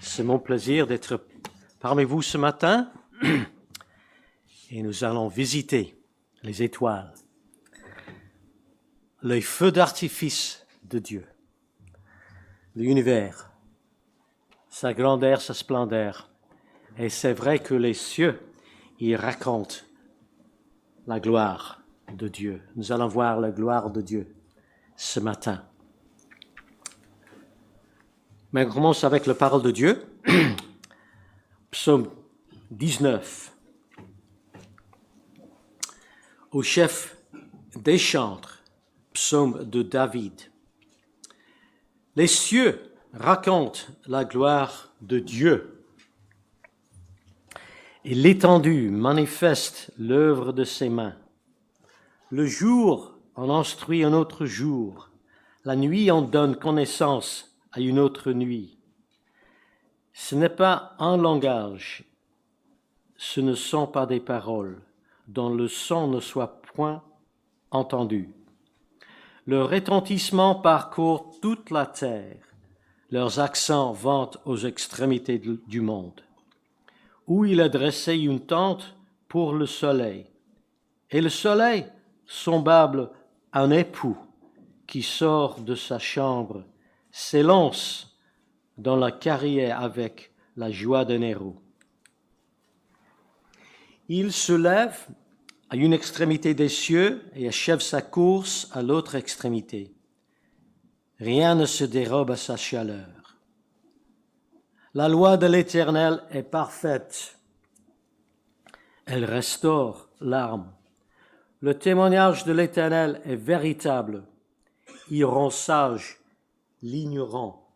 C'est mon plaisir d'être parmi vous ce matin et nous allons visiter les étoiles, les feux d'artifice de Dieu, l'univers, sa grandeur, sa splendeur. Et c'est vrai que les cieux, ils racontent la gloire de Dieu. Nous allons voir la gloire de Dieu ce matin. Mais on commence avec la parole de Dieu. Psaume 19. Au chef des chantres, psaume de David. Les cieux racontent la gloire de Dieu et l'étendue manifeste l'œuvre de ses mains. Le jour en instruit un autre jour, la nuit en donne connaissance à une autre nuit. Ce n'est pas un langage, ce ne sont pas des paroles, dont le son ne soit point entendu. Leur retentissement parcourt toute la terre, leurs accents vantent aux extrémités du monde. Où il a dressé une tente pour le soleil, et le soleil semblable à un époux qui sort de sa chambre, s'élance dans la carrière avec la joie d'un héros. Il se lève à une extrémité des cieux et achève sa course à l'autre extrémité. Rien ne se dérobe à sa chaleur. La loi de l'Éternel est parfaite. Elle restaure l'âme. Le témoignage de l'Éternel est véritable. Il rend sage l'ignorant.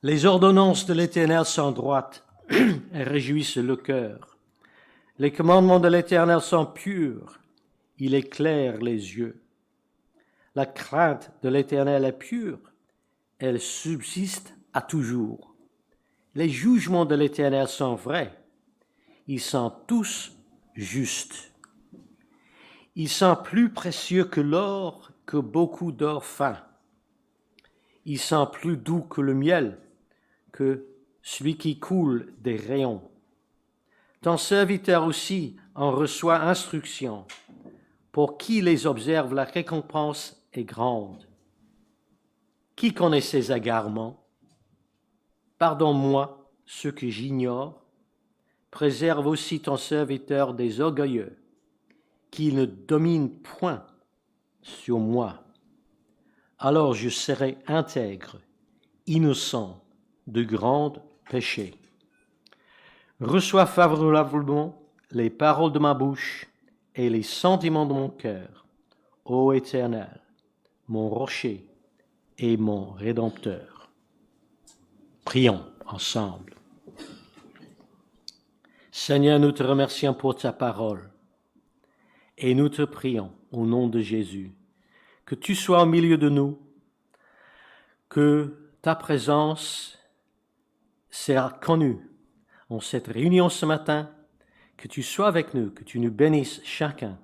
Les ordonnances de l'Éternel sont droites et réjouissent le cœur. Les commandements de l'Éternel sont purs, il éclaire les yeux. La crainte de l'Éternel est pure, elle subsiste à toujours. Les jugements de l'Éternel sont vrais, ils sont tous justes. Ils sont plus précieux que l'or, que beaucoup d'or fin. Ils sont plus doux que le miel, que celui qui coule des rayons. Ton serviteur aussi en reçoit instruction. Pour qui les observe, la récompense est grande. Qui connaît ses égarements? Pardonne-moi ce que j'ignore. Préserve aussi ton serviteur des orgueilleux, qu'il ne domine point sur moi. Alors je serai intègre, innocent de grands péchés. Reçois favorablement les paroles de ma bouche et les sentiments de mon cœur, ô Éternel, mon rocher et mon Rédempteur. Prions ensemble. Seigneur, nous te remercions pour ta parole et nous te prions au nom de Jésus que tu sois au milieu de nous, que ta présence sera connue en cette réunion ce matin, que tu sois avec nous, que tu nous bénisses chacun,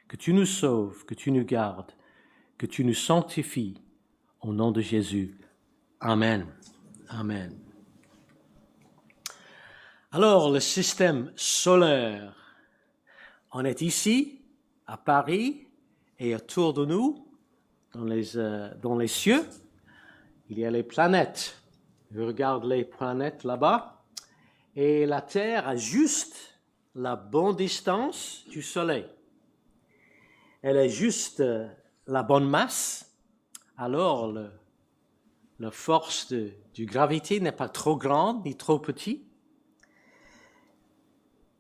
que tu nous sauves, que tu nous gardes, que tu nous sanctifies, au nom de Jésus. Amen. Amen. Alors, le système solaire, on est ici, à Paris, et autour de nous, dans les cieux, il y a les planètes. Je regarde les planètes là-bas. Et la Terre a juste la bonne distance du Soleil. Elle a juste la bonne masse. Alors, la force de gravité n'est pas trop grande ni trop petite.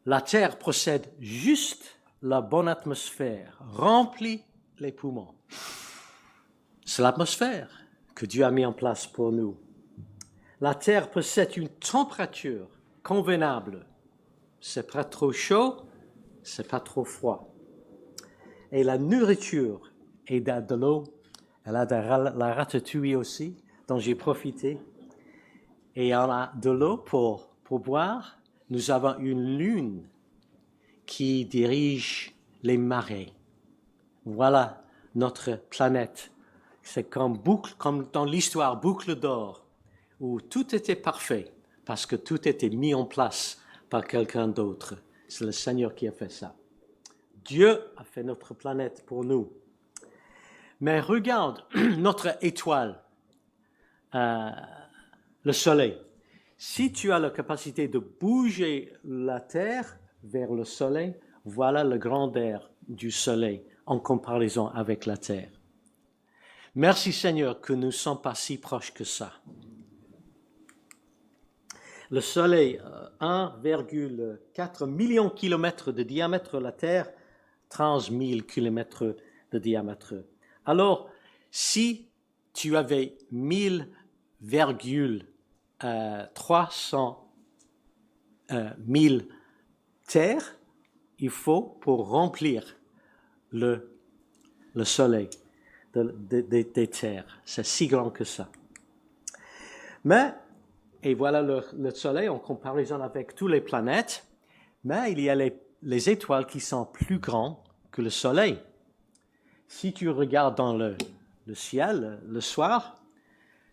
La Terre possède juste la bonne atmosphère, remplit les poumons. C'est l'atmosphère que Dieu a mis en place pour nous. La Terre possède une température convenable. C'est pas trop chaud, c'est pas trop froid. Et la nourriture est de l'eau. Elle a de la ratatouille aussi, dont j'ai profité. Et on a de l'eau pour boire. Nous avons une lune qui dirige les marées. Voilà notre planète. C'est comme dans l'histoire Boucle d'or, où tout était parfait. parce que tout était mis en place par quelqu'un d'autre. C'est le Seigneur qui a fait ça. Dieu a fait notre planète pour nous. Mais regarde notre étoile, le Soleil. Si tu as la capacité de bouger la Terre vers le Soleil, voilà la grandeur du Soleil en comparaison avec la Terre. Merci Seigneur que nous ne sommes pas si proches que ça. Le Soleil, 1,4 million de kilomètres de diamètre, la Terre, 30 000 kilomètres de diamètre. Alors, si tu avais 300 000 terres, il faut pour remplir le Soleil des terres. C'est si grand que ça. Mais, et voilà le Soleil en comparaison avec toutes les planètes, mais il y a les étoiles qui sont plus grandes que le Soleil. Si tu regardes dans le ciel le soir,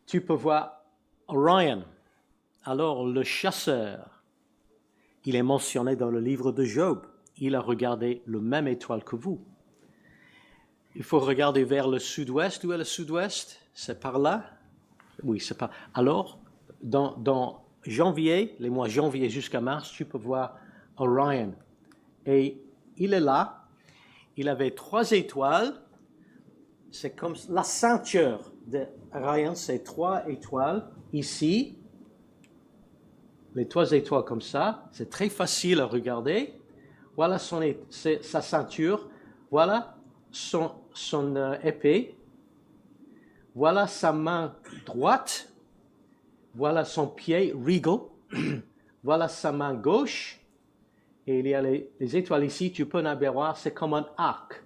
tu peux voir Orion. Alors le chasseur, il est mentionné dans le livre de Job. Il a regardé la même étoile que vous. Il faut regarder vers le sud-ouest. Où est le sud-ouest? C'est par là? Oui, c'est par... Alors, dans janvier, les mois janvier jusqu'à mars, tu peux voir Orion. Et il est là. Il avait 3 étoiles. C'est comme la ceinture d'Orion, c'est 3 étoiles. Ici, les 3 étoiles comme ça, c'est très facile à regarder. Voilà sa ceinture. Voilà son épée. Voilà sa main droite. Voilà son pied, Regal. Voilà sa main gauche. Et il y a les étoiles ici, tu peux en voir, c'est comme un arc.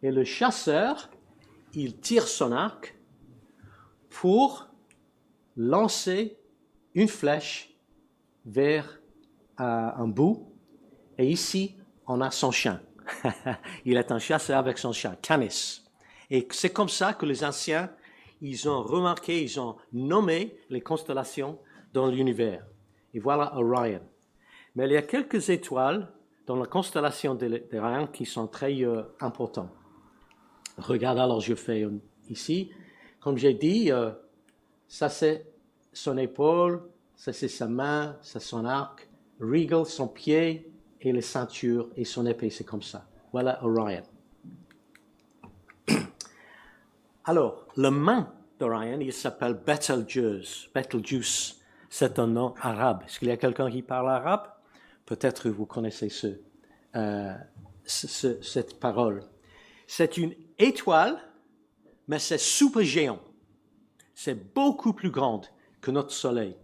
Et le chasseur, il tire son arc pour lancer une flèche vers un bout. Et ici, on a son chien. Il est un chasseur avec son chien, Canis. Et c'est comme ça que les anciens, ils ont remarqué, ils ont nommé les constellations dans l'univers. Et voilà Orion. Mais il y a quelques étoiles dans la constellation d'Orion qui sont très importantes. Regarde, alors je fais ici. Comme j'ai dit, ça c'est son épaule, ça c'est sa main, ça c'est son arc. Regal, son pied, et les ceintures et son épée, c'est comme ça. Voilà Orion. Alors, le main d'Orion, il s'appelle Betelgeuse. Betelgeuse, c'est un nom arabe. Est-ce qu'il y a quelqu'un qui parle arabe? Peut-être vous connaissez cette parole. C'est une étoile, mais c'est super géant. C'est beaucoup plus grande que notre Soleil.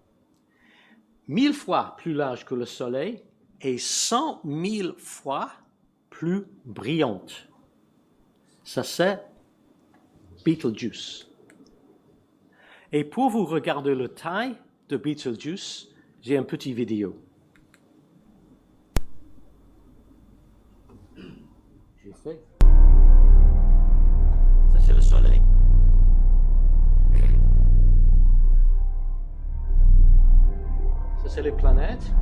1000 fois plus large que le Soleil et 100 000 fois plus brillante. Ça, c'est Betelgeuse. Et pour vous regarder la taille de Betelgeuse, j'ai une petite vidéo. J'ai fait. Ça, c'est le Soleil. Ça, c'est les planètes.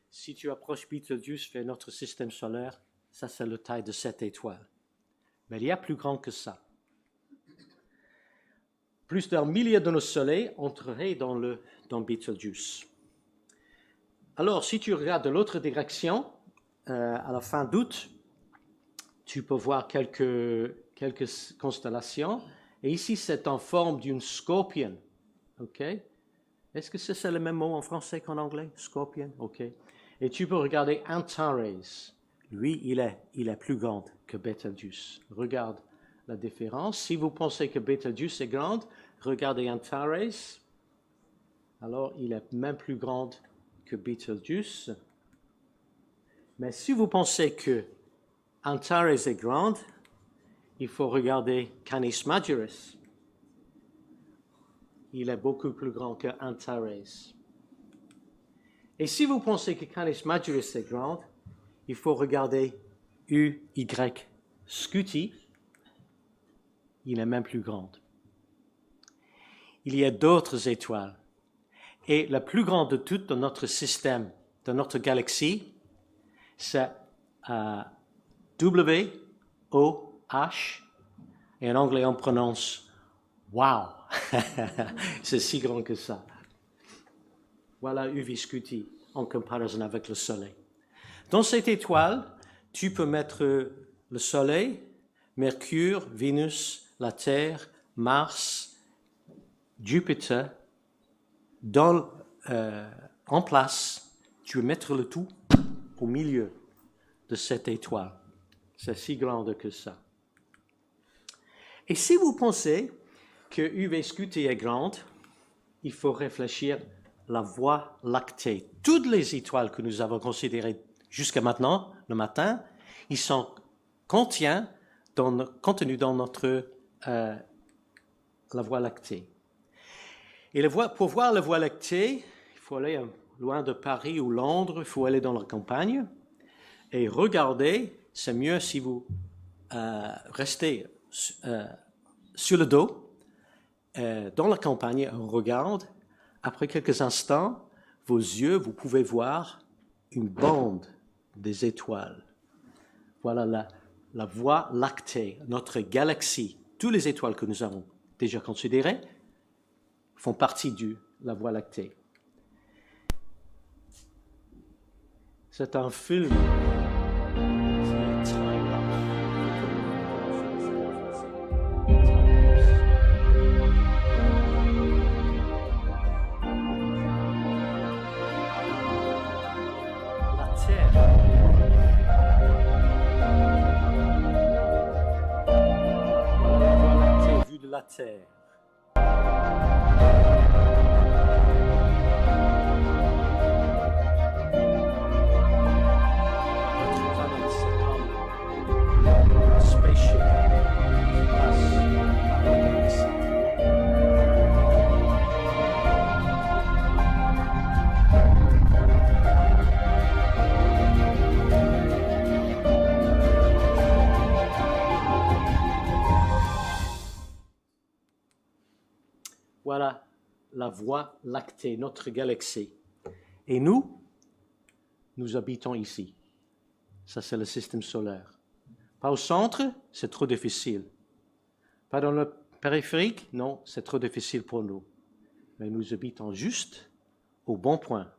Si tu approches Betelgeuse vers notre système solaire, ça c'est la taille de cette étoile. Mais il y a plus grand que ça. Plus d'un millier de nos soleils entreraient dans Betelgeuse. Alors, si tu regardes de l'autre direction, à la fin d'août, tu peux voir quelques constellations. Et ici, c'est en forme d'une scorpion. OK? Est-ce que c'est le même mot en français qu'en anglais? Scorpion? OK. Et tu peux regarder Antares. Lui, il est plus grand que Betelgeuse. Regarde la différence. Si vous pensez que Betelgeuse est grande, regardez Antares. Alors, il est même plus grand que Betelgeuse. Mais si vous pensez que Antares est grande, il faut regarder Canis Majoris. Il est beaucoup plus grand que Antares. Et si vous pensez que Canis Majoris est grande, il faut regarder UY Scuti. Il est même plus grand. Il y a d'autres étoiles. Et la plus grande de toutes dans notre système, dans notre galaxie, c'est WOH. Et en anglais, on prononce wow. C'est si grand que ça. Voilà UV Scuti en comparaison avec le Soleil. Dans cette étoile, tu peux mettre le Soleil, Mercure, Vénus, la Terre, Mars, Jupiter, en place. Tu peux mettre le tout au milieu de cette étoile. C'est si grande que ça. Et si vous pensez que UV Scuti est grande, il faut réfléchir la Voie lactée. Toutes les étoiles que nous avons considérées jusqu'à maintenant, le matin, ils sont contenus dans notre la Voie lactée. Et pour voir la Voie lactée, il faut aller loin de Paris ou Londres, il faut aller dans la campagne et regarder. C'est mieux si vous restez sur le dos, dans la campagne, on regarde. Après quelques instants, vos yeux, vous pouvez voir une bande des étoiles. Voilà la Voie lactée, notre galaxie. Toutes les étoiles que nous avons déjà considérées font partie de la Voie lactée. C'est un film. La Terre. Notre planète, c'est comme un spaceship qui passe par la galaxie. Voilà la Voie lactée, notre galaxie. Et nous habitons ici. Ça, c'est le système solaire. Pas au centre, c'est trop difficile. Pas dans le périphérique, non, c'est trop difficile pour nous. Mais nous habitons juste au bon point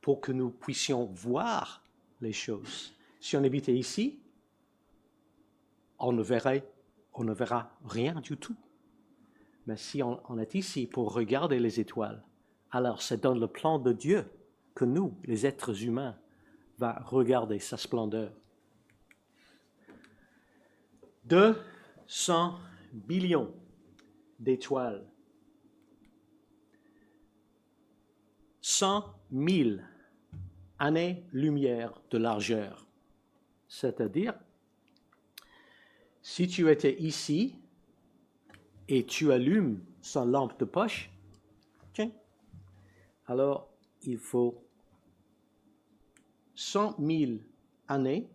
pour que nous puissions voir les choses. Si on habitait ici, on ne verra rien du tout. Mais si on est ici pour regarder les étoiles, alors c'est dans le plan de Dieu que nous, les êtres humains, va regarder sa splendeur. 200 billions d'étoiles. 100 000 années-lumière de largeur. C'est-à-dire, si tu étais ici et tu allumes sa lampe de poche, tiens, alors il faut 100 000 années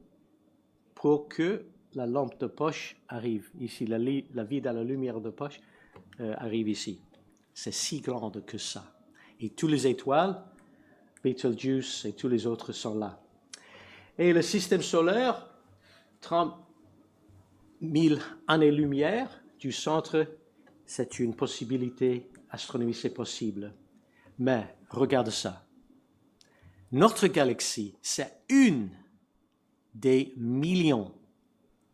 pour que la lampe de poche arrive ici, la vie dans la lumière de poche arrive ici. C'est si grande que ça. Et toutes les étoiles, Betelgeuse et tous les autres sont là. Et le système solaire, 30 000 années-lumière du centre, c'est une possibilité astronomique, c'est possible. Mais regarde ça. Notre galaxie, c'est une des millions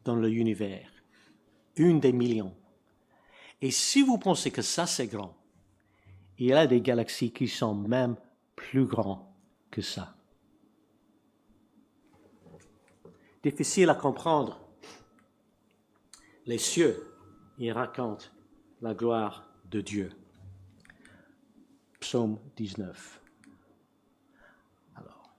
dans l'univers. Une des millions. Et si vous pensez que ça, c'est grand, il y a des galaxies qui sont même plus grandes que ça. Difficile à comprendre. Les cieux, ils racontent la gloire de Dieu. Psaume 19. Alors.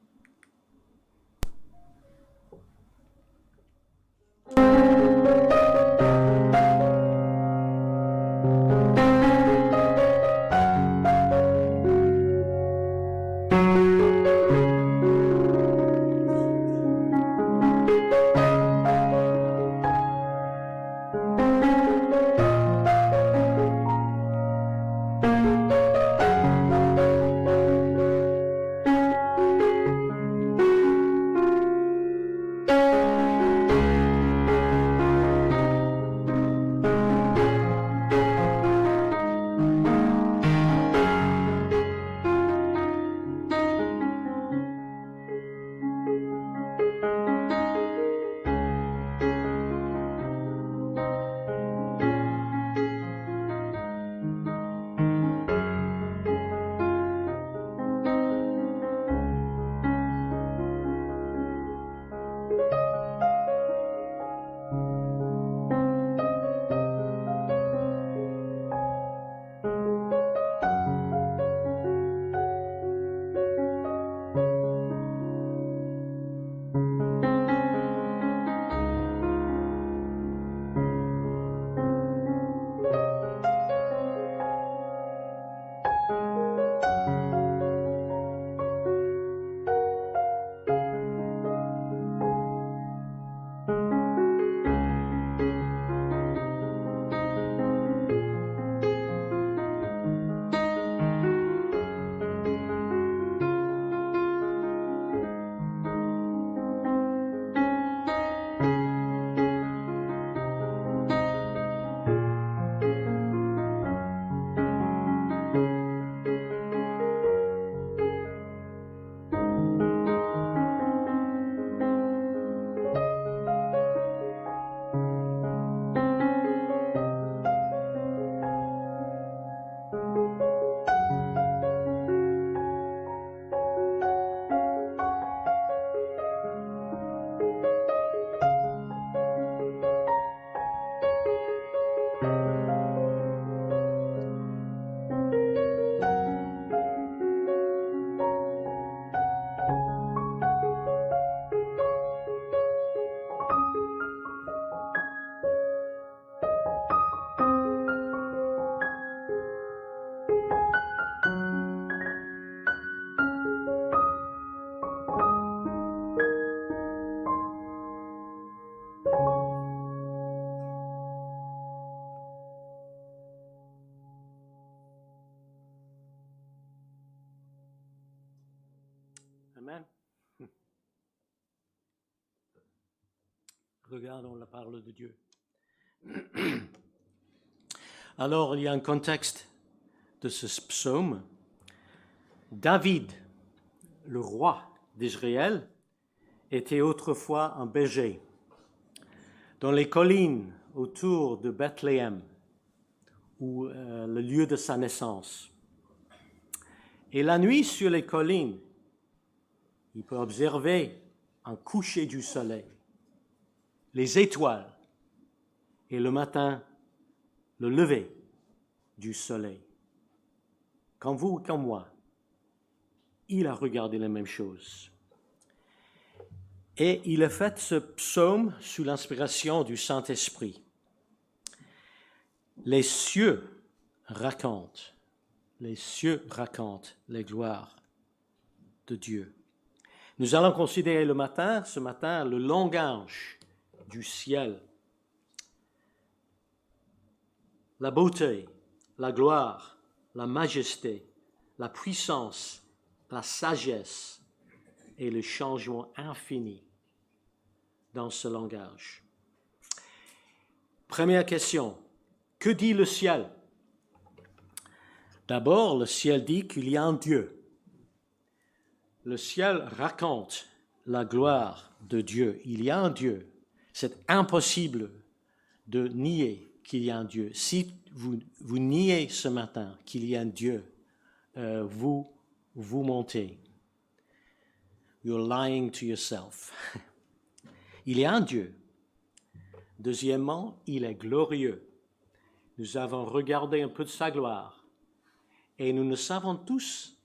Amen. Regardons la parole de Dieu. Alors, il y a un contexte de ce psaume. David, le roi d'Israël, était autrefois un berger dans les collines autour de Bethléem, où le lieu de sa naissance. Et la nuit, sur les collines, il peut observer un coucher du soleil, les étoiles, et le matin, le lever du soleil. Comme vous ou comme moi, il a regardé les mêmes choses. Et il a fait ce psaume sous l'inspiration du Saint-Esprit. Les cieux racontent les gloires de Dieu. Nous allons considérer ce matin, le langage du ciel. La beauté, la gloire, la majesté, la puissance, la sagesse et le changement infini dans ce langage. Première question, que dit le ciel? D'abord, le ciel dit qu'il y a un Dieu. Le ciel raconte la gloire de Dieu. Il y a un Dieu. C'est impossible de nier qu'il y a un Dieu. Si vous niez ce matin qu'il y a un Dieu, vous mentez. You're lying to yourself. Il y a un Dieu. Deuxièmement, il est glorieux. Nous avons regardé un peu de sa gloire. Et nous le savons tous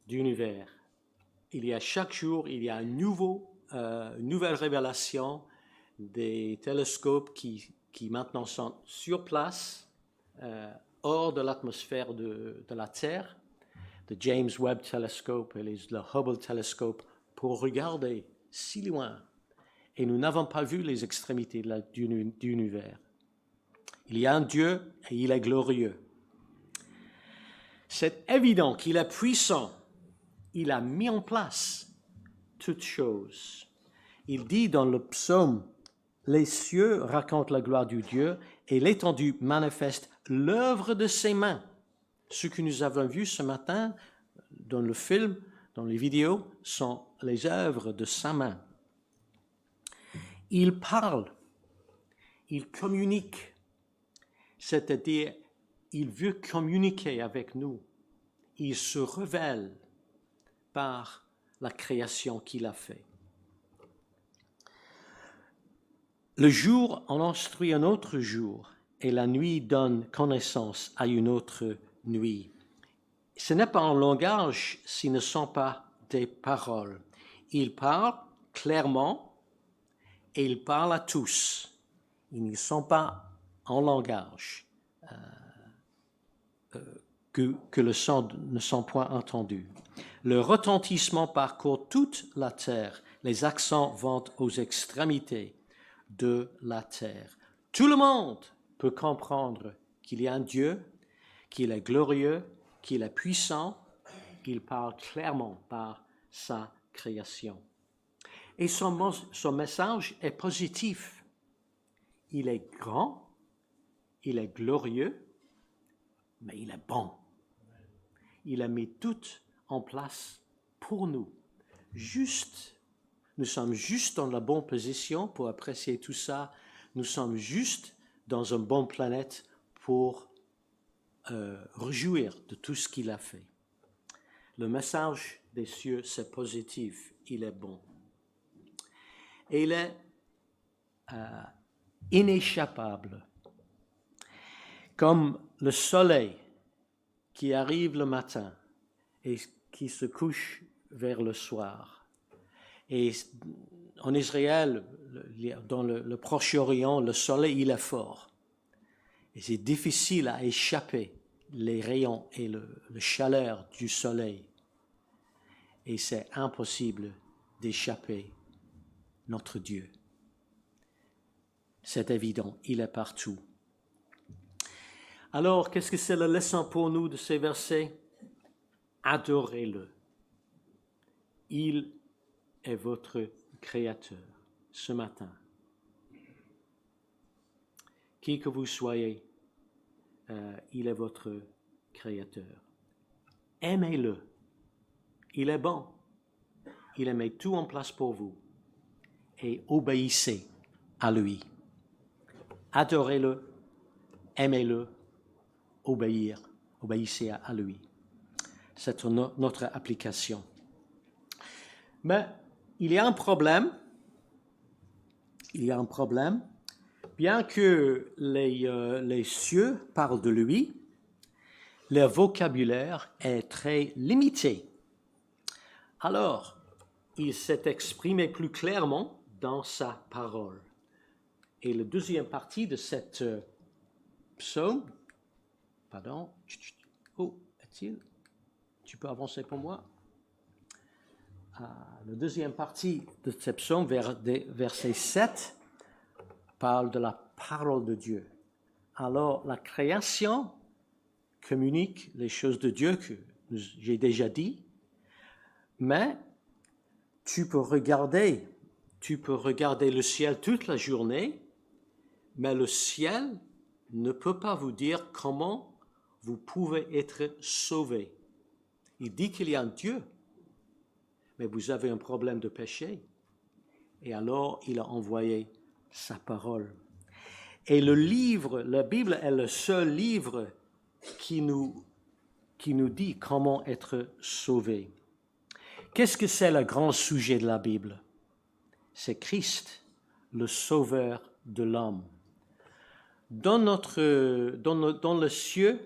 d'univers. Chaque jour, il y a une nouvelle révélation des télescopes qui maintenant sont sur place, hors de l'atmosphère de la Terre, le James Webb Telescope et le Hubble Telescope, pour regarder si loin. Et nous n'avons pas vu les extrémités de l'univers. Il y a un Dieu et il est glorieux. C'est évident qu'il est puissant. Il a mis en place toutes choses. Il dit dans le psaume, « Les cieux racontent la gloire du Dieu et l'étendue manifeste l'œuvre de ses mains. » Ce que nous avons vu ce matin dans le film, dans les vidéos, sont les œuvres de sa main. Il parle, il communique, c'est-à-dire il veut communiquer avec nous. Il se révèle par la création qu'il a fait. Le jour en instruit un autre jour, et la nuit donne connaissance à une autre nuit. Ce n'est pas un langage, ce ne sont pas des paroles. Il parle clairement et il parle à tous. Ils ne sont pas en langage que le son ne sont point entendus. Le retentissement parcourt toute la terre. Les accents vont aux extrémités de la terre. Tout le monde peut comprendre qu'il y a un Dieu, qu'il est glorieux, qu'il est puissant. Il parle clairement par sa création. Et son message est positif. Il est grand, il est glorieux, mais il est bon. Il a mis tout en place pour nous. Nous sommes juste dans la bonne position pour apprécier tout ça. Nous sommes juste dans une bonne planète pour réjouir de tout ce qu'il a fait. Le message des cieux, c'est positif. Il est bon. Et il est inéchappable. Comme le soleil qui arrive le matin et qui se couche vers le soir. Et en Israël, dans le Proche-Orient, le soleil, il est fort. Et c'est difficile à échapper les rayons et le chaleur du soleil. Et c'est impossible d'échapper notre Dieu. C'est évident, il est partout. Alors, qu'est-ce que c'est la leçon pour nous de ces versets? Adorez-le. Il est votre Créateur ce matin. Qui que vous soyez, il est votre Créateur. Aimez-le. Il est bon. Il a mis tout en place pour vous. Et obéissez à lui. Adorez-le, aimez-le, obéissez à lui. C'est notre application. Mais il y a un problème. Bien que les cieux parlent de lui, leur vocabulaire est très limité. Alors, il s'est exprimé plus clairement dans sa parole. Et la deuxième partie de cette psaume, tu peux avancer pour moi? La deuxième partie de cette psaume, verset 7, parle de la parole de Dieu. Alors, la création communique les choses de Dieu que j'ai déjà dit, mais tu peux regarder le ciel toute la journée, mais le ciel ne peut pas vous dire comment vous pouvez être sauvés. Il dit qu'il y a un Dieu, mais vous avez un problème de péché. Et alors, il a envoyé sa parole. Et la Bible est le seul livre qui nous dit comment être sauvés. Qu'est-ce que c'est le grand sujet de la Bible? C'est Christ, le Sauveur de l'homme. Dans le ciel,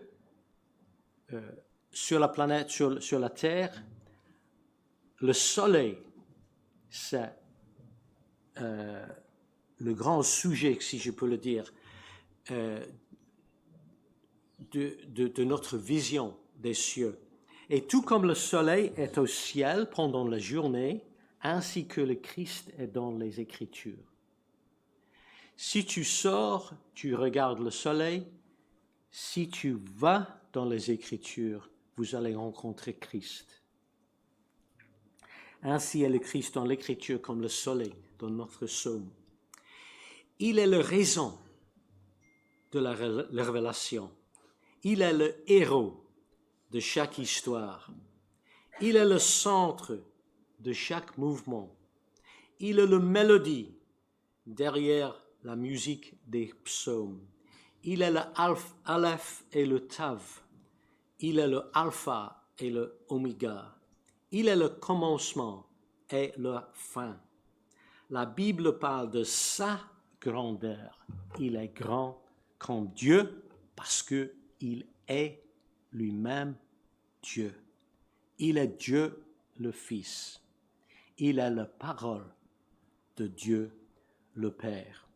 sur la planète, sur la terre, le soleil, c'est le grand sujet, si je peux le dire, de notre vision des cieux. Et tout comme le soleil est au ciel pendant la journée, ainsi que le Christ est dans les Écritures. Si tu sors, tu regardes le soleil. Si tu vas dans les Écritures, vous allez rencontrer Christ. Ainsi est le Christ dans l'Écriture comme le soleil dans notre psaume. Il est la raison de la révélation. Il est le héros de chaque histoire. Il est le centre de chaque mouvement. Il est la mélodie derrière la musique des psaumes. Il est le Aleph et le Tav. Il est le Alpha et le Oméga. Il est le commencement et la fin. La Bible parle de sa grandeur. Il est grand comme Dieu parce qu'il est lui-même Dieu. Il est Dieu le Fils. Il est la parole de Dieu le Père.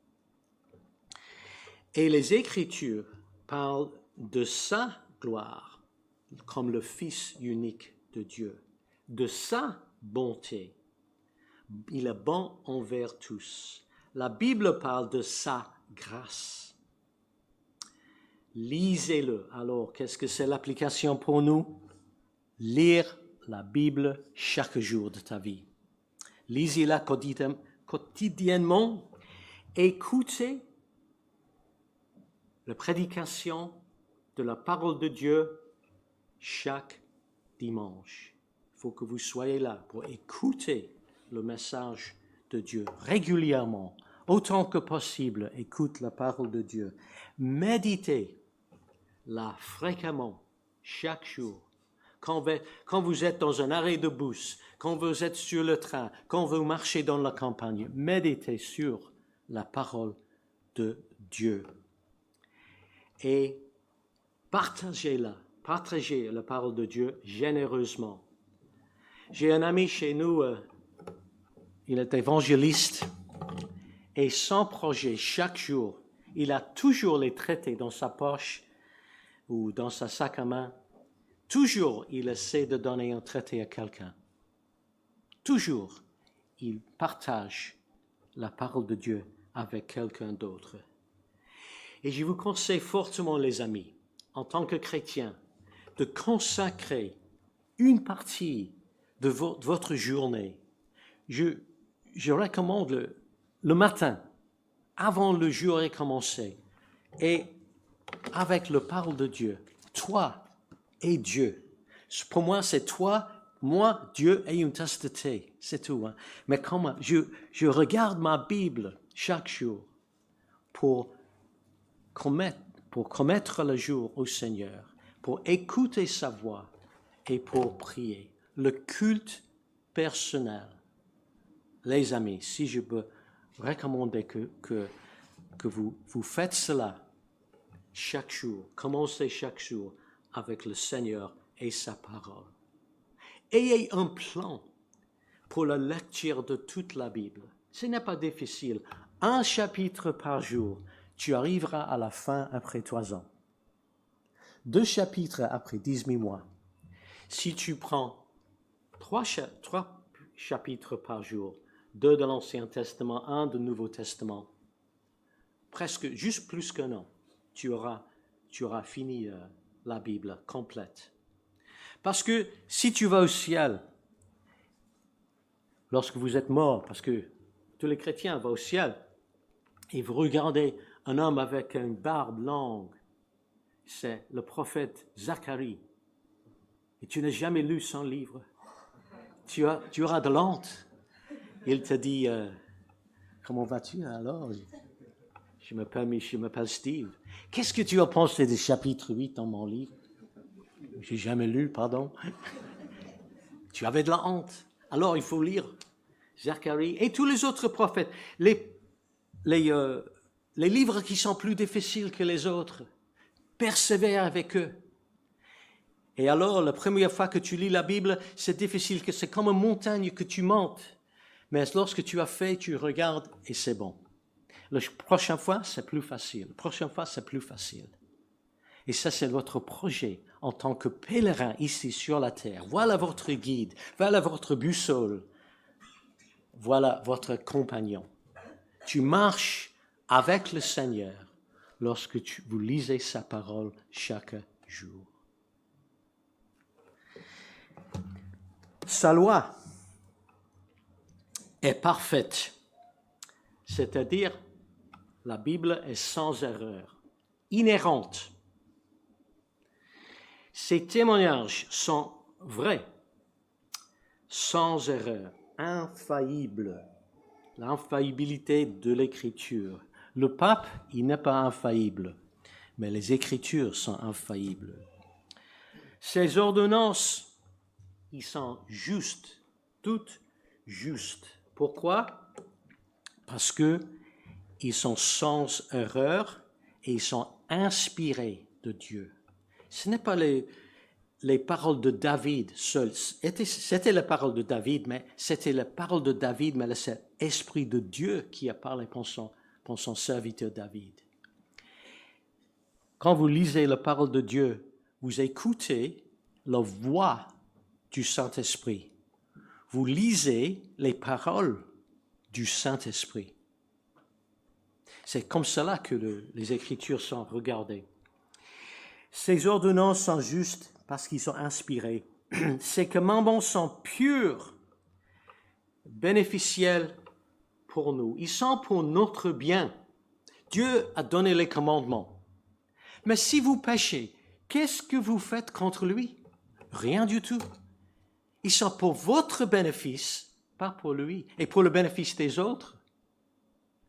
Et les Écritures parlent de sa gloire comme le Fils unique de Dieu, de sa bonté. Il est bon envers tous. La Bible parle de sa grâce. Lisez-le. Alors, qu'est-ce que c'est l'application pour nous? Lire la Bible chaque jour de ta vie. Lisez-la quotidiennement. Écoutez la prédication de la parole de Dieu chaque dimanche. Il faut que vous soyez là pour écouter le message de Dieu régulièrement, autant que possible. Écoute la parole de Dieu. Méditez-la fréquemment, chaque jour. Quand vous êtes dans un arrêt de bus, quand vous êtes sur le train, quand vous marchez dans la campagne, méditez sur la parole de Dieu. Et partagez la parole de Dieu généreusement. J'ai un ami chez nous, il est évangéliste, et son projet, chaque jour, il a toujours les traités dans sa poche ou dans sa sac à main. Toujours, il essaie de donner un traité à quelqu'un. Toujours, il partage la parole de Dieu avec quelqu'un d'autre. Et je vous conseille fortement, les amis, en tant que chrétiens, de consacrer une partie de votre journée. Je recommande le matin, avant le jour ait commencé, et avec la parole de Dieu, toi et Dieu. Pour moi, c'est toi, moi, Dieu et une tasse de thé, c'est tout. Hein. Mais comment je regarde ma Bible chaque jour pour commettre le jour au Seigneur, pour écouter sa voix et pour prier. Le culte personnel. Les amis, si je peux recommander que vous faites cela chaque jour, commencez chaque jour avec le Seigneur et sa parole. Ayez un plan pour la lecture de toute la Bible. Ce n'est pas difficile. Un chapitre par jour. Tu arriveras à la fin après 3 ans. 2 chapitres après 18 mois. Si tu prends 3 chapitres par jour, 2 de l'Ancien Testament, 1 du Nouveau Testament, presque juste plus qu'un an, tu auras fini la Bible complète. Parce que si tu vas au ciel, lorsque vous êtes mort, parce que tous les chrétiens vont au ciel, et vous regardez un homme avec une barbe longue, c'est le prophète Zacharie. Et tu n'as jamais lu son livre. Tu auras de honte. Il te dit, comment vas-tu alors? Je m'appelle Steve. Qu'est-ce que tu as pensé du chapitre 8 dans mon livre? J'ai jamais lu, pardon. Tu avais de la honte. Alors il faut lire Zacharie et tous les autres prophètes. Les les livres qui sont plus difficiles que les autres. Persévère avec eux. Et alors, la première fois que tu lis la Bible, c'est difficile, que c'est comme une montagne que tu montes. Mais lorsque tu as fait, tu regardes et c'est bon. La prochaine fois, c'est plus facile. La prochaine fois, c'est plus facile. Et ça, c'est votre projet en tant que pèlerin ici sur la terre. Voilà votre guide, voilà votre boussole, voilà votre compagnon. Tu marches avec le Seigneur lorsque vous lisez sa parole chaque jour. Sa loi est parfaite, c'est-à-dire la Bible est sans erreur, inhérente. Ses témoignages sont vrais, sans erreur, infaillibles. L'infaillibilité de l'Écriture. Le pape, il n'est pas infaillible, mais les Écritures sont infaillibles. Ses ordonnances, ils sont justes, toutes justes. Pourquoi? Parce que ils sont sans erreur et ils sont inspirés de Dieu. Ce n'est pas les paroles de David seules. C'était la parole de David, mais c'était la parole de David, mais c'est l'Esprit de Dieu qui a parlé pour son serviteur David. Quand vous lisez la parole de Dieu, vous écoutez la voix du Saint-Esprit. Vous lisez les paroles du Saint-Esprit. C'est comme cela que les Écritures sont regardées. Ces ordonnances sont justes parce qu'ils sont inspirés. Ces commandements sont purs, bénéficiels pour nous. Ils sont pour notre bien. Dieu a donné les commandements. Mais si vous péchez, qu'est-ce que vous faites contre lui? Rien du tout. Ils sont pour votre bénéfice, pas pour lui, et pour le bénéfice des autres.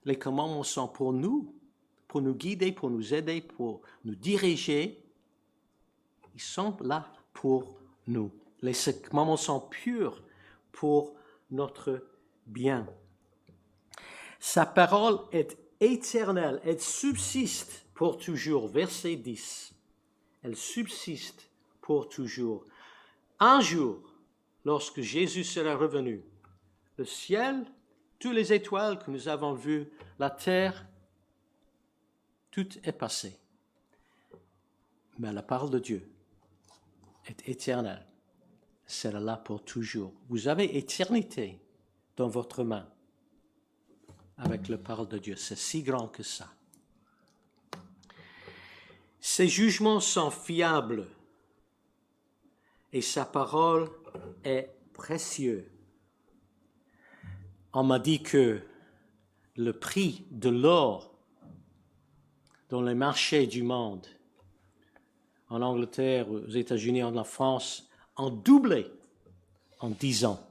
Les commandements sont pour nous guider, pour nous aider, pour nous diriger. Ils sont là pour nous. Les commandements sont purs pour notre bien. Sa parole est éternelle, elle subsiste pour toujours. Verset 10. Elle subsiste pour toujours. Un jour, lorsque Jésus sera revenu, le ciel, toutes les étoiles que nous avons vues, la terre, tout est passé. Mais la parole de Dieu est éternelle. C'est là pour toujours. Vous avez éternité dans votre main avec la parole de Dieu. C'est si grand que ça. Ses jugements sont fiables et sa parole est précieuse. On m'a dit que le prix de l'or dans les marchés du monde, en Angleterre, aux États-Unis, en France, ont doublé en 10 ans.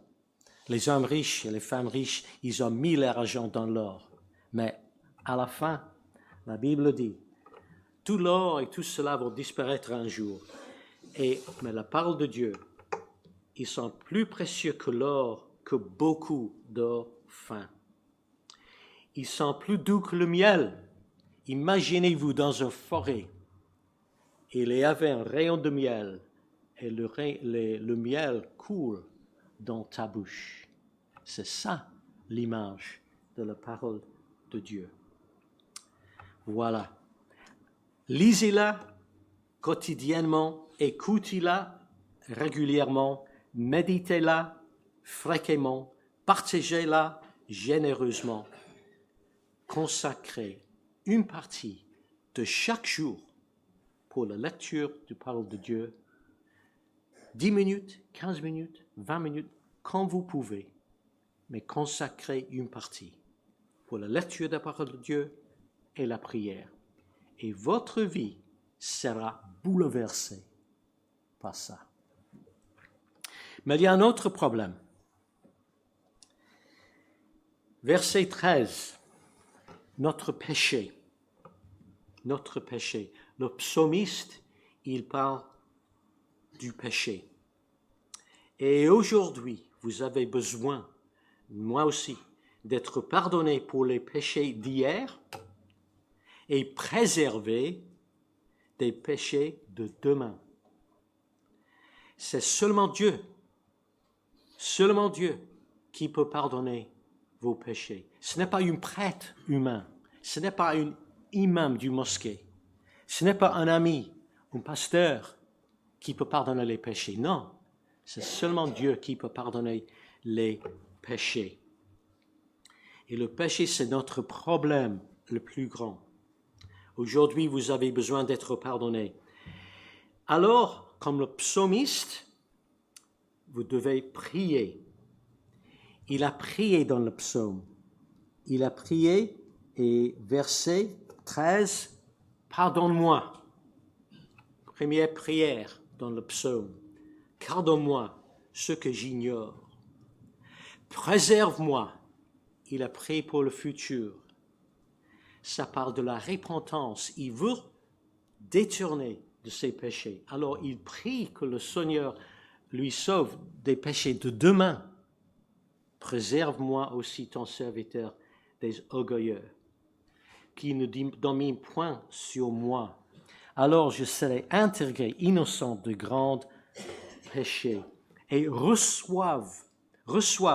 Les hommes riches et les femmes riches, ils ont mis leur argent dans l'or. Mais à la fin, la Bible dit, tout l'or et tout cela vont disparaître un jour. Mais la parole de Dieu, ils sont plus précieux que l'or, que beaucoup d'or fin. Ils sont plus doux que le miel. Imaginez-vous dans une forêt. Il y avait un rayon de miel et le miel coule dans ta bouche. C'est ça l'image de la parole de Dieu. Voilà. Lisez-la quotidiennement, écoutez-la régulièrement, méditez-la fréquemment, partagez-la généreusement. Consacrez une partie de chaque jour pour la lecture de la parole de Dieu. 10 minutes, 15 minutes, 20 minutes, quand vous pouvez, mais consacrez une partie pour la lecture de la parole de Dieu et la prière. Et votre vie sera bouleversée par ça. Mais il y a un autre problème. Verset 13. Notre péché. Notre péché. Le psalmiste, il parle du péché. Et aujourd'hui, vous avez besoin, moi aussi, d'être pardonné pour les péchés d'hier et préserver des péchés de demain. C'est seulement Dieu qui peut pardonner vos péchés. Ce n'est pas un prêtre humain, ce n'est pas un imam du mosquée, ce n'est pas un ami, un pasteur qui peut pardonner les péchés. Non, c'est seulement Dieu qui peut pardonner les péchés. Et le péché, c'est notre problème le plus grand. Aujourd'hui, vous avez besoin d'être pardonné. Alors, comme le psalmiste, vous devez prier. Il a prié dans le psaume. Il a prié et verset 13, « Pardonne-moi ». Première prière dans le psaume. « Pardonne-moi ce que j'ignore. Préserve-moi ». Il a prié pour le futur. Ça parle de la repentance. Il veut détourner de ses péchés. Alors il prie que le Seigneur lui sauve des péchés de demain. Préserve-moi aussi ton serviteur des orgueilleux, qui ne dominent point sur moi. Alors je serai intégré, innocent de grands péchés, et reçois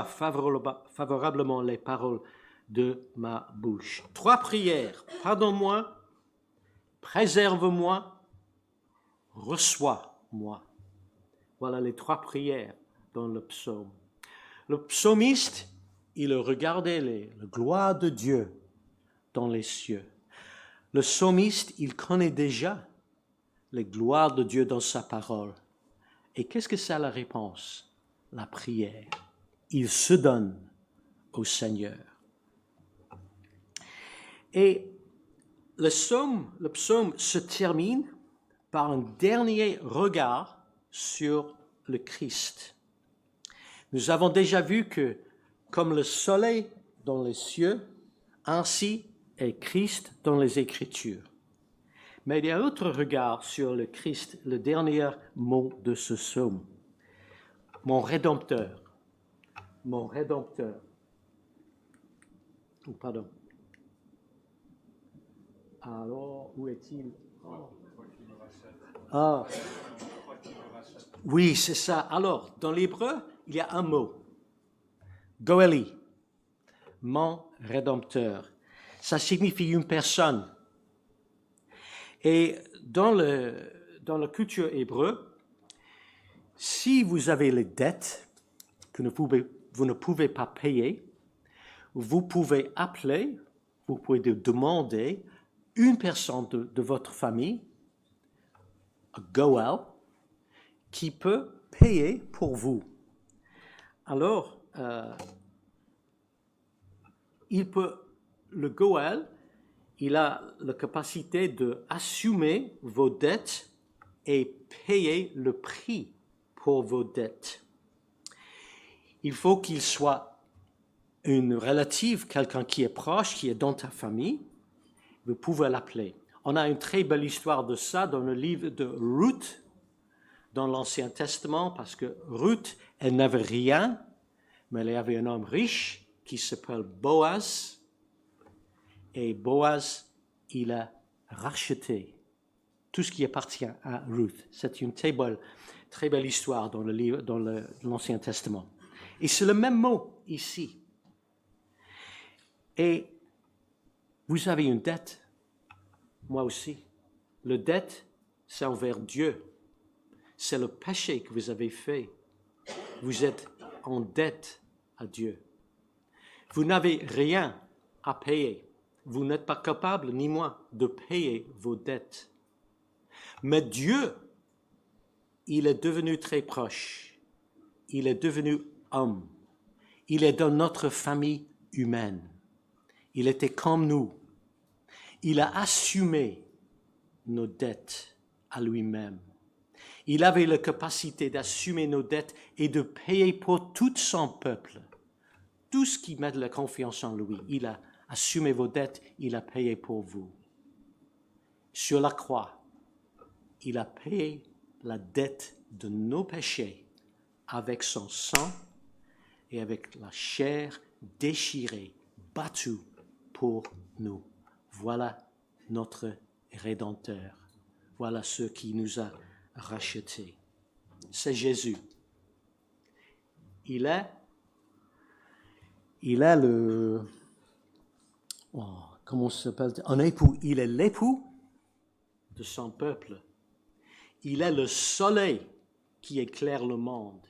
favorablement les paroles de ma bouche. 3 prières. Pardonne-moi, préserve-moi, reçois-moi. Voilà les 3 prières dans le psaume. Le psalmiste, il regardait la gloire de Dieu dans les cieux. Le psalmiste, il connaît déjà les gloires de Dieu dans sa parole. Et qu'est-ce que c'est la réponse? La prière. Il se donne au Seigneur. Et le psaume se termine par un dernier regard sur le Christ. Nous avons déjà vu que, comme le soleil dans les cieux, ainsi est Christ dans les Écritures. Mais il y a un autre regard sur le Christ, le dernier mot de ce psaume. Mon Rédempteur. Mon Rédempteur. Oh, pardon. Alors, où est-il? Ah. Oui, c'est ça. Alors, dans l'hébreu, il y a un mot. Goéli. Mon Rédempteur. Ça signifie une personne. Et dans la culture hébreu, si vous avez les dettes que vous ne pouvez pas payer, vous pouvez appeler, vous pouvez demander une personne de votre famille, un goël, qui peut payer pour vous. Alors, le goël, il a la capacité d'assumer vos dettes et payer le prix pour vos dettes. Il faut qu'il soit une relative, quelqu'un qui est proche, qui est dans ta famille. Vous pouvez l'appeler. On a une très belle histoire de ça dans le livre de Ruth, dans l'Ancien Testament, parce que Ruth, elle n'avait rien, mais elle avait un homme riche qui s'appelle Boaz. Et Boaz, il a racheté tout ce qui appartient à Ruth. C'est une très belle histoire dans l'Ancien Testament. Et c'est le même mot ici. Et vous avez une dette, moi aussi. La dette, c'est envers Dieu. C'est le péché que vous avez fait. Vous êtes en dette à Dieu. Vous n'avez rien à payer. Vous n'êtes pas capable, ni moi, de payer vos dettes. Mais Dieu, il est devenu très proche. Il est devenu homme. Il est dans notre famille humaine. Il était comme nous. Il a assumé nos dettes à lui-même. Il avait la capacité d'assumer nos dettes et de payer pour tout son peuple. Tout ce qui met de la confiance en lui, il a assumé vos dettes, il a payé pour vous. Sur la croix, il a payé la dette de nos péchés avec son sang et avec la chair déchirée, battue pour nous. Voilà notre Rédempteur. Voilà ce qui nous a rachetés. C'est Jésus. Il est le... comment ça s'appelle? Un époux. Il est l'époux de son peuple. Il est le soleil qui éclaire le monde.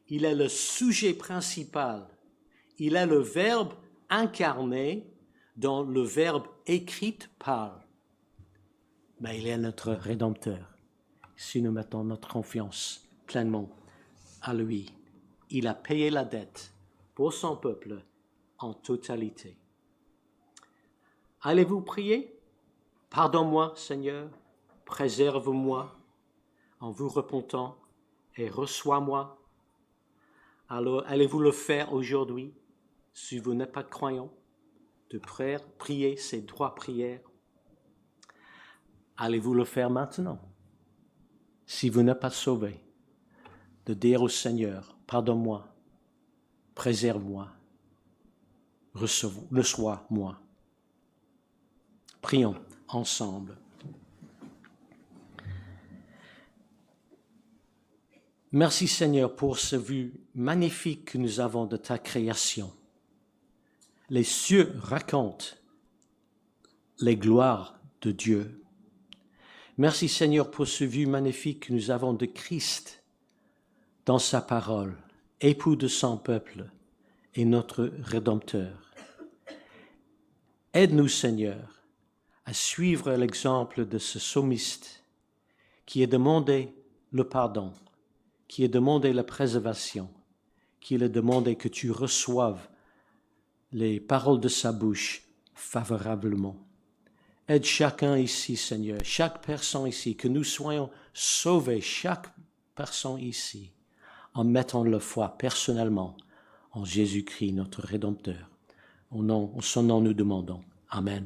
Il est le sujet principal. Il est le Verbe incarné dont le Verbe écrit parle. Mais il est notre Rédempteur. Si nous mettons notre confiance pleinement à lui, il a payé la dette pour son peuple en totalité. Allez-vous prier? Pardonne-moi, Seigneur, préserve-moi en vous repentant et reçois-moi. Alors, allez-vous le faire aujourd'hui, si vous n'êtes pas croyant, de prier ces 3 prières? Allez-vous le faire maintenant, si vous n'êtes pas sauvé, de dire au Seigneur, pardonne-moi, préserve-moi, reçois-moi. Prions ensemble. Merci Seigneur pour ce vue magnifique que nous avons de ta création. Les cieux racontent les gloires de Dieu. Merci Seigneur pour ce vue magnifique que nous avons de Christ dans sa parole, époux de son peuple et notre Rédempteur. Aide-nous Seigneur à suivre l'exemple de ce psalmiste qui a demandé le pardon, qui a demandé la préservation, qui a demandé que tu reçoives les paroles de sa bouche favorablement. Aide chacun ici, Seigneur, chaque personne ici, que nous soyons sauvés, chaque personne ici, en mettant la foi personnellement en Jésus-Christ, notre Rédempteur. En son nom, nous demandons. Amen.